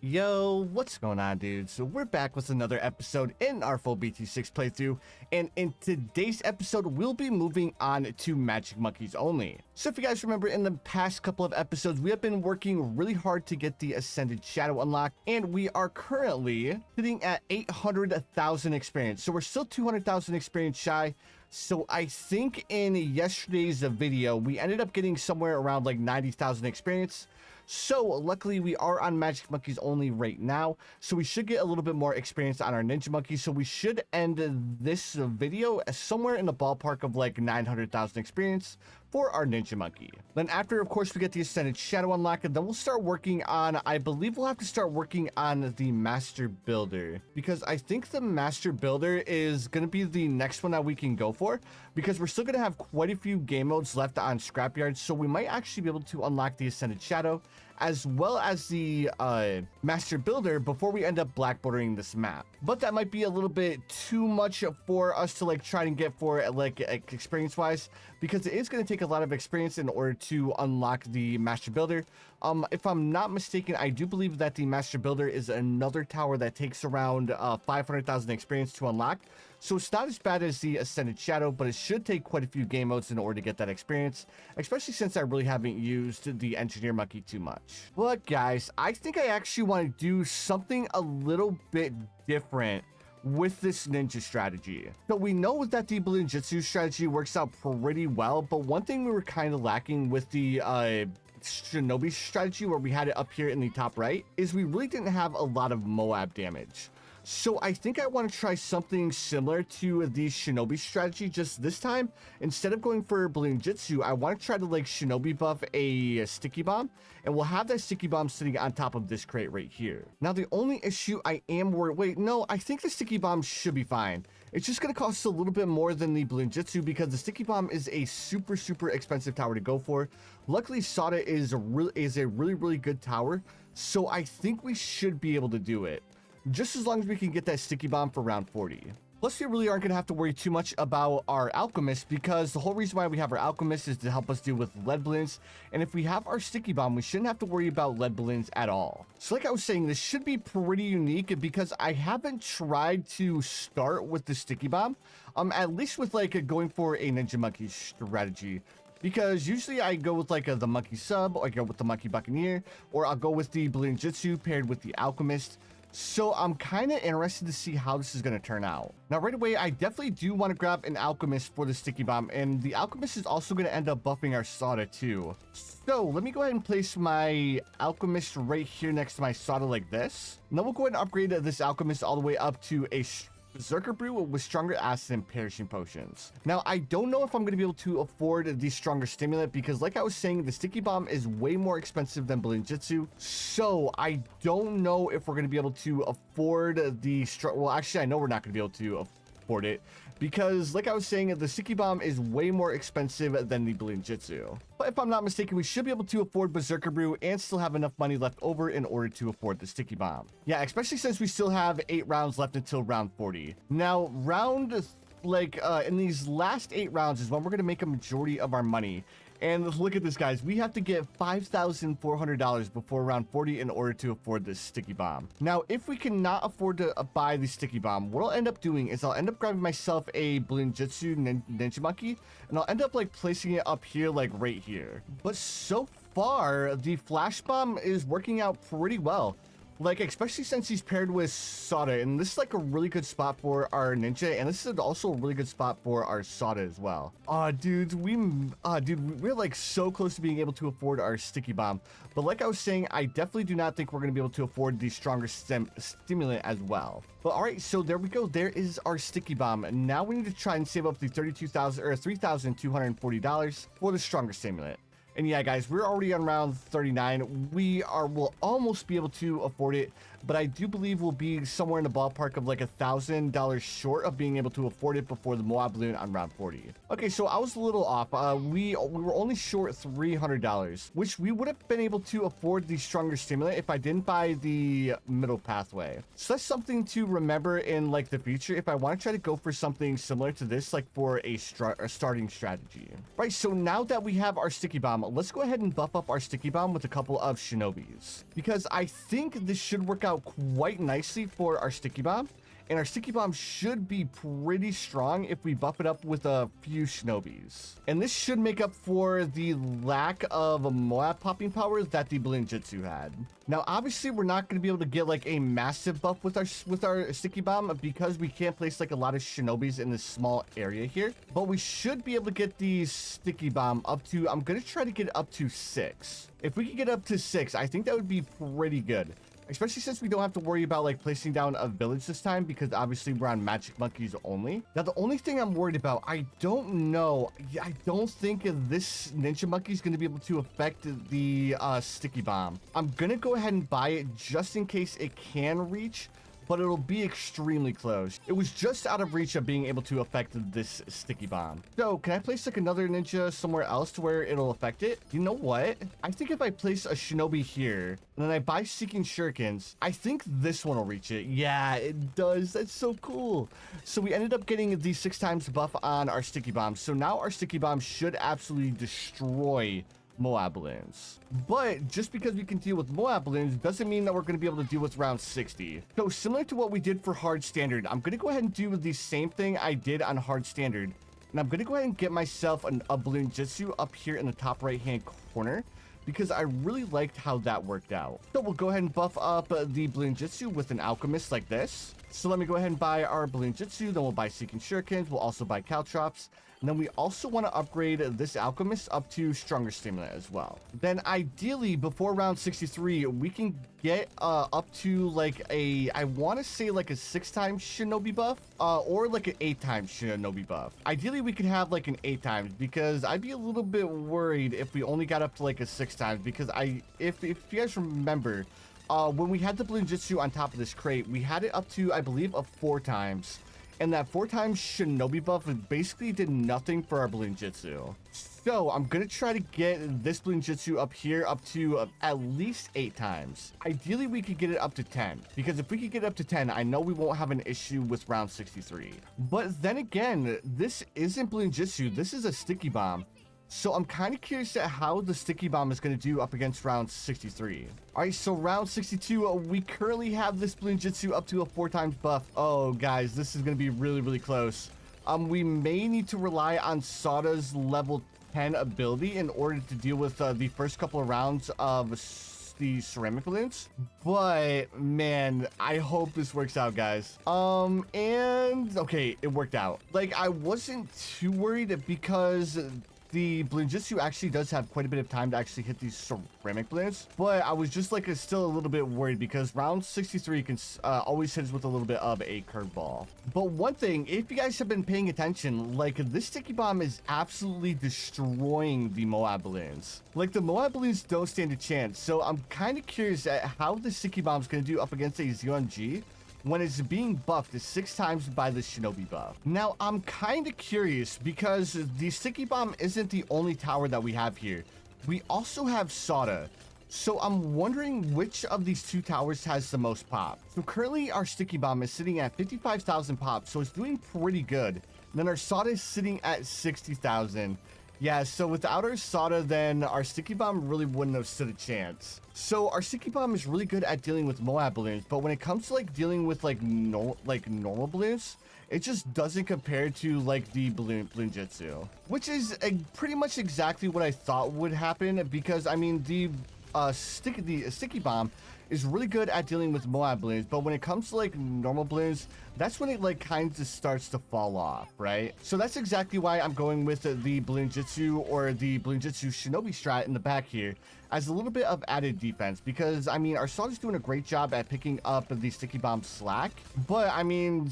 Yo, what's going on, dudes? So we're back with another episode in our full BT6 playthrough, and in today's episode, we'll be moving on to Magic Monkeys only. So if you guys remember, in the past couple of episodes, we have been working really hard to get the Ascended Shadow unlocked, and we are currently sitting at 800,000 experience. So we're still 200,000 experience shy. So I think in yesterday's video, we ended up getting somewhere around like 90,000 experience. So luckily we are on Magic Monkeys only right now, so we should get a little bit more experience on our Ninja Monkey. So we should end this video somewhere in the ballpark of like 900,000 experience for our Ninja Monkey. Then after, of course, we get the Ascended Shadow unlocked, and then we'll start working on, I believe we'll have to start working on the Master Builder, because I think the Master Builder is going to be the next one that we can go for, because we're still going to have quite a few game modes left on Scrapyard, so we might actually be able to unlock the Ascended Shadow as well as the Master Builder before we end up blackboarding this map. But that might be a little bit too much for us to like try and get for like experience wise, because it is going to take a lot of experience in order to unlock the Master Builder. If I'm not mistaken, I do believe that the Master Builder is another tower that takes around 500,000 experience to unlock. So it's not as bad as the Ascended Shadow, but it should take quite a few game modes in order to get that experience, especially since I really haven't used the Engineer Monkey too much. But guys, I think I actually want to do something a little bit different with this ninja strategy. So we know that the Bloons TD strategy works out pretty well, but one thing we were kind of lacking with the Shinobi strategy, where we had it up here in the top right, is we really didn't have a lot of Moab damage. So I think I want to try something similar to the Shinobi strategy, just this time, instead of going for Bloons TD, I want to try to like Shinobi buff a Sticky Bomb, and we'll have that Sticky Bomb sitting on top of this crate right here. Now the only issue I am worried, wait, no, I think the Sticky Bomb should be fine. It's just going to cost a little bit more than the Bloons TD, because the Sticky Bomb is a super expensive tower to go for. Luckily, Sada is a really good tower, so I think we should be able to do it, just as long as we can get that Sticky Bomb for round 40. Plus, we really aren't going to have to worry too much about our Alchemist, because the whole reason why we have our Alchemist is to help us deal with lead balloons. And if we have our Sticky Bomb, we shouldn't have to worry about lead balloons at all. So like I was saying, this should be pretty unique, because I haven't tried to start with the Sticky Bomb, at least with like going for a Ninja Monkey strategy. Because usually I go with like the Monkey Sub, or I go with the Monkey Buccaneer, or I'll go with the Bloons TD paired with the Alchemist. So I'm kind of interested to see how this is going to turn out. Now, right away, I definitely do want to grab an Alchemist for the Sticky Bomb, and the Alchemist is also going to end up buffing our Sada too. So let me go ahead and place my Alchemist right here next to my Sada like this. And then we'll go ahead and upgrade this Alchemist all the way up to a Berserker Brew with stronger acid and perishing potions. Now, I don't know if I'm going to be able to afford the stronger stimulant, because like I was saying, the Sticky Bomb is way more expensive than Bloons TD. So I don't know if we're going to be able to afford the well, actually, I know we're not going to be able to afford it, because like I was saying, the Sticky Bomb is way more expensive than the Bloons TD. But if I'm not mistaken, we should be able to afford Berserker Brew and still have enough money left over in order to afford the Sticky Bomb. Yeah, especially since we still have 8 rounds left until round 40. Now, in these last 8 rounds is when we're going to make a majority of our money. And look at this, guys. We have to get $5,400 before round 40 in order to afford this Sticky Bomb. Now, if we cannot afford to buy the Sticky Bomb, what I'll end up doing is I'll end up grabbing myself a Bloons TD Ninja Monkey, and I'll end up like placing it up here, like right here. But so far, the Flash Bomb is working out pretty well. Like, especially since he's paired with Sada, and this is like a really good spot for our Ninja, and this is also a really good spot for our Sada as well. Dude, we're like so close to being able to afford our Sticky Bomb. But like I was saying, I definitely do not think we're going to be able to afford the stronger stimulant as well. But all right, so there we go. There is our Sticky Bomb. Now we need to try and save up the $3,240 for the stronger stimulant. And yeah, guys, we're already on round 39. We'll almost be able to afford it, but I do believe we'll be somewhere in the ballpark of like $1,000 short of being able to afford it before the Moab balloon on round 40. Okay, so I was a little off. We were only short $300, which we would have been able to afford the stronger stimulant if I didn't buy the middle pathway. So that's something to remember in like the future if I want to try to go for something similar to this, like for a starting strategy. Right, so now that we have our Sticky Bomb, let's go ahead and buff up our sticky bomb with a couple of shinobis, because I think this should work out quite nicely for our sticky bomb. And our sticky bomb should be pretty strong if we buff it up with a few shinobis. And this should make up for the lack of Moab popping power that the Bloons Jutsu had. Now, obviously, we're not going to be able to get like a massive buff with our sticky bomb because we can't place like a lot of shinobis in this small area here. But we should be able to get the sticky bomb up to, I'm going to try to get it up to 6. If we could get up to 6, I think that would be pretty good. Especially since we don't have to worry about like placing down a village this time, because obviously we're on magic monkeys only. Now, the only thing I'm worried about, I don't know. I don't think this ninja monkey is going to be able to affect the sticky bomb. I'm going to go ahead and buy it just in case it can reach, but it'll be extremely close. It was just out of reach of being able to affect this sticky bomb. So can I place like another ninja somewhere else to where it'll affect it? You know what? I think if I place a shinobi here and then I buy seeking shurikens, I think this one will reach it. Yeah, it does. That's so cool. So we ended up getting the 6 times buff on our sticky bomb. So now our sticky bomb should absolutely destroy Moab balloons. But just because we can deal with Moab balloons doesn't mean that we're going to be able to deal with round 60. So similar to what we did for hard standard, I'm going to go ahead and do the same thing I did on hard standard. And I'm going to go ahead and get myself a Bloons Jutsu up here in the top right hand corner, because I really liked how that worked out. So we'll go ahead and buff up the Bloons Jutsu with an alchemist like this. So let me go ahead and buy our Bloons Jutsu, then we'll buy seeking shurikens, we'll also buy caltrops. And then we also want to upgrade this alchemist up to stronger stamina as well. Then ideally before round 63, we can get up to like I want to say like a 6 times shinobi buff or like an 8 times shinobi buff. Ideally we could have like an 8 times, because I'd be a little bit worried if we only got up to like a 6 times, because if you guys remember, when we had the Bloons Jutsu on top of this crate, we had it up to, I believe, a 4 times. And that 4 times shinobi buff basically did nothing for our Bloons Jutsu. So I'm going to try to get this Bloons Jutsu up here up to at least 8 times. Ideally, we could get it up to 10. Because if we could get up to 10, I know we won't have an issue with round 63. But then again, this isn't Bloons Jutsu. This is a sticky bomb. So I'm kind of curious at how the sticky bomb is going to do up against round 63. All right, so round 62, we currently have this Bloons Jutsu up to a 4 times buff. Oh, guys, this is going to be really, really close. We may need to rely on Sada's level 10 ability in order to deal with the first couple of rounds of the ceramic balloons. But man, I hope this works out, guys. And okay, it worked out. Like, I wasn't too worried because the Bloons Jutsu actually does have quite a bit of time to actually hit these ceramic balloons, but I was just like still a little bit worried because round 63 can always hit us with a little bit of a curveball. But one thing, if you guys have been paying attention, like this sticky bomb is absolutely destroying the Moab balloons. Like the Moab balloons don't stand a chance, so I'm kind of curious at how the sticky bomb is going to do up against a ZOMG when it's being buffed 6 times by the shinobi buff. Now, I'm kind of curious because the sticky bomb isn't the only tower that we have here. We also have Sada. So I'm wondering which of these 2 towers has the most pop. So currently our sticky bomb is sitting at 55,000 pop, so it's doing pretty good. And then our Sada is sitting at 60,000. Yeah, so without our Sada, then our sticky bomb really wouldn't have stood a chance. So our sticky bomb is really good at dealing with Moab balloons, but when it comes to like dealing with like normal balloons, it just doesn't compare to like the Bloons Jutsu, which is pretty much exactly what I thought would happen, because I mean the sticky bomb is really good at dealing with Moab balloons, but when it comes to like normal balloons, that's when it like kind of starts to fall off, right? So that's exactly why I'm going with the Bloons Jutsu or the Bloons Jutsu Shinobi strat in the back here as a little bit of added defense, because I mean our Sada's doing a great job at picking up the sticky bomb slack, but I mean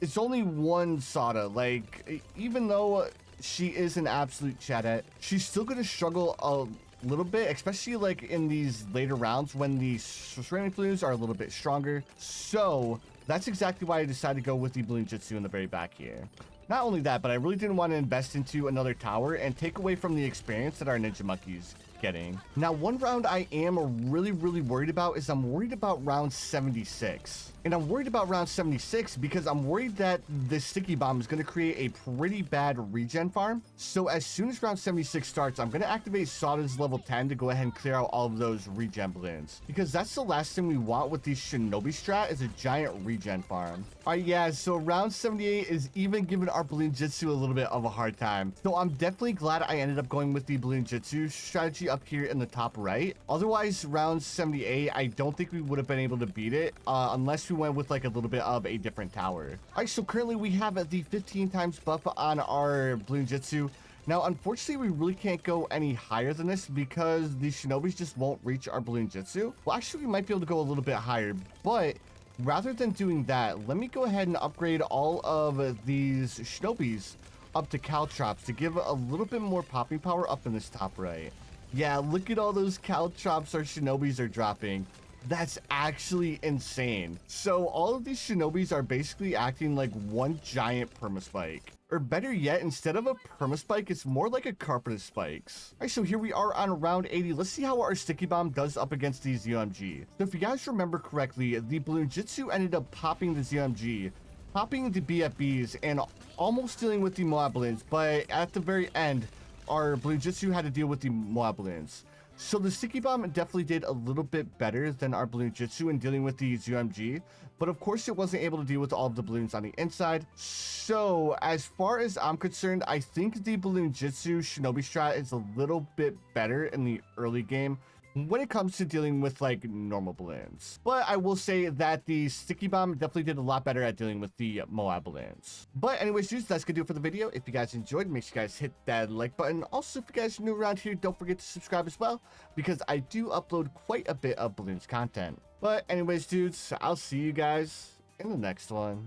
it's only one Sada. Like, even though she is an absolute chatette, she's still gonna struggle a little bit, especially like in these later rounds when the ceramic balloons are a little bit stronger. So that's exactly why I decided to go with the Bloons Jutsu in the very back here. Not only that, but I really didn't want to invest into another tower and take away from the experience that our ninja monkeys kidding. Now, one round I am really worried about is I'm worried about round 76. And I'm worried about round 76 because I'm worried that this sticky bomb is going to create a pretty bad regen farm. So as soon as round 76 starts, I'm going to activate Sawdust level 10 to go ahead and clear out all of those regen balloons, because that's the last thing we want with these Shinobi strat, is a giant regen farm. All right, yeah, so round 78 is even giving our Bloon Jitsu a little bit of a hard time. So I'm definitely glad I ended up going with the Bloon Jitsu strategy up here in the top right. Otherwise, round 78, I don't think we would have been able to beat it unless we went with like a little bit of a different tower. All right, so currently we have the 15 times buff on our Bloon Jitsu. Now, unfortunately, we really can't go any higher than this because the Shinobis just won't reach our Bloon Jitsu. Well, actually, we might be able to go a little bit higher, but rather than doing that, let me go ahead and upgrade all of these Shinobis up to Caltrops to give a little bit more popping power up in this top right. Yeah, look at all those Caltrops our Shinobis are dropping. That's actually insane. So all of these Shinobis are basically acting like one giant permaspike. Or better yet, instead of a permaspike, it's more like a carpet of spikes. All right, so here we are on round 80. Let's see how our sticky bomb does up against these UMG. So if you guys remember correctly, the Bloon Jitsu ended up popping the ZMG, popping the BFBs, and almost dealing with the Moab balloons, but at the very end, our Bloon Jitsu had to deal with the Moab balloons. So the sticky bomb definitely did a little bit better than our Bloon Jitsu in dealing with the UMG, but of course it wasn't able to deal with all of the balloons on the inside. So as far as I'm concerned, I think the Bloon Jitsu Shinobi strat is a little bit better in the early game when it comes to dealing with like normal balloons. But I will say that the sticky bomb definitely did a lot better at dealing with the Moab balloons. But anyways, dudes, that's gonna do it for the video. If you guys enjoyed, make sure you guys hit that like button. Also, if you guys are new around here, don't forget to subscribe as well, because I do upload quite a bit of balloons content. But anyways, dudes, I'll see you guys in the next one.